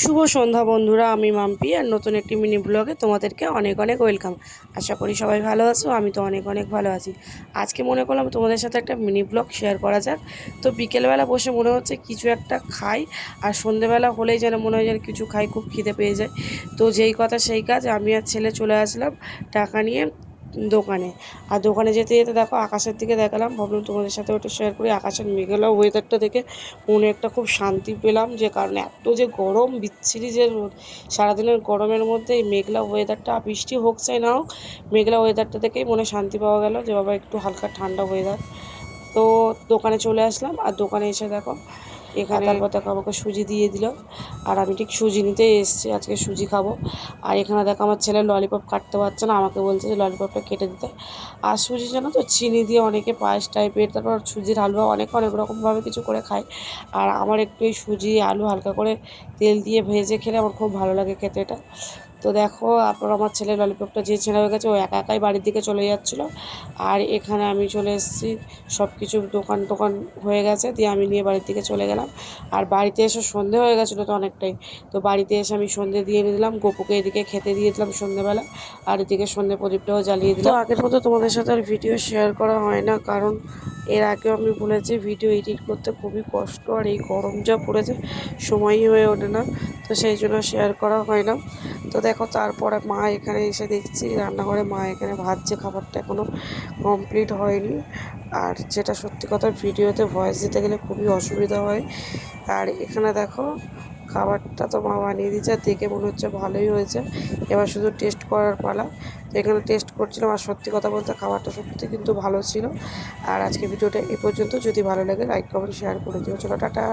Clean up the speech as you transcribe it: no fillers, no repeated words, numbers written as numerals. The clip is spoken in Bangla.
শুভ সন্ধ্যা বন্ধুরা, আমি মাম্পি আর নতুন একটি মিনি ব্লগে তোমাদেরকে অনেক অনেক ওয়েলকাম। আশা করি সবাই ভালো আছো, আমি তো অনেক অনেক ভালো আছি। আজকে মনে করলাম তোমাদের সাথে একটা মিনি ব্লগ শেয়ার করা যাক। তো বিকেলবেলা বসে মনে হচ্ছে কিছু একটা খাই, আর সন্ধেবেলা হলেই যেন মনে হয় যেন কিছু খাই, খুব খিদে পেয়ে যায়। তো যেই কথা সেই কাজ, আমি আর ছেলে চলে আসলাম টাকা নিয়ে দোকানে। আর দোকানে যেতে যেতে দেখো আকাশের দিকে দেখালাম, ভাবলাম তোমাদের সাথে ওটা শেয়ার করি। আকাশের মেঘলা ওয়েদারটা দেখে মনে একটা খুব শান্তি পেলাম, যে কারণে এত যে গরম, বিচ্ছিরি যে রোদ, সারাদিনের গরমের মধ্যে এই মেঘলা ওয়েদারটা, বৃষ্টি হোক চাই না হোক, মেঘলা ওয়েদারটা দেখেই মনে শান্তি পাওয়া গেল, যে বাবা একটু হালকা ঠান্ডা ওয়েদার। তো দোকানে চলে আসলাম, আর দোকানে এসে দেখো এখানে তারপর দেখো আমাকে সুজি দিয়ে দিল, আর আমি ঠিক সুজি নিতেই এসেছি, আজকে সুজি খাবো। আর এখানে দেখো আমার ছেলে ললিপপ কাটতে পারছে না, আমাকে বলছে যে ললিপপটা কেটে দিতে। আর সুজি জানো তো চিনি দিয়ে অনেকে পায়েস টাইপের, তারপর সুজির হালুয়া, অনেক অনেক রকমভাবে কিছু করে খায়। আর আমার একটু এই সুজি আলু হালকা করে তেল দিয়ে ভেজে খেলে আমার খুব ভালো লাগে খেতে এটা। তো দেখো আপনার আমার ছেলে ললিপপটা যে ছেঁড়া হয়ে গেছে, ও একা একাই বাড়ির দিকে চলে যাচ্ছিলো। আর এখানে আমি চলে এসেছি, সব কিছু দোকান টোকান হয়ে গেছে, দিয়ে আমি নিয়ে বাড়ির দিকে চলে গেলাম। আর বাড়িতে এসে সন্ধে হয়ে গেছিলো তো অনেকটাই। তো বাড়িতে এসে আমি সন্ধে দিয়ে দিলাম, গপুকে এদিকে খেতে দিয়ে দিলাম সন্ধেবেলা, আর এদিকে সন্ধে প্রদীপটাও জ্বালিয়ে দিলাম। তো আগের মতো তোমাদের সাথে আর ভিডিও শেয়ার করা হয় না, কারণ এর আগেও আমি বলেছি ভিডিও এডিট করতে খুবই কষ্ট, আর এই গরম যা পড়েছে সময়ই হয়ে ওঠে না, তো সেই জন্য শেয়ার করা হয় না। তো দেখো তারপরে মা এখানে এসে দেখছি রান্নাঘরে মা এখানে ভাজছে, খাবারটা এখনও কমপ্লিট হয়নি। আর যেটা সত্যি কথা, ভিডিওতে ভয়েস দিতে গেলে খুবই অসুবিধা হয়। আর এখানে দেখো খাবারটা তো মা বানিয়ে দিচ্ছে, আর দেখে মনে হচ্ছে ভালোই হয়েছে। এবার শুধু টেস্ট করার পালা। তো এখানে টেস্ট করছিলাম, আর সত্যি কথা বলতে খাবারটা সত্যি কিন্তু ভালো ছিল। আর আজকে ভিডিওটা এ পর্যন্ত, যদি ভালো লাগে লাইক কমেন্ট শেয়ার করে দিও। চলো টাটা।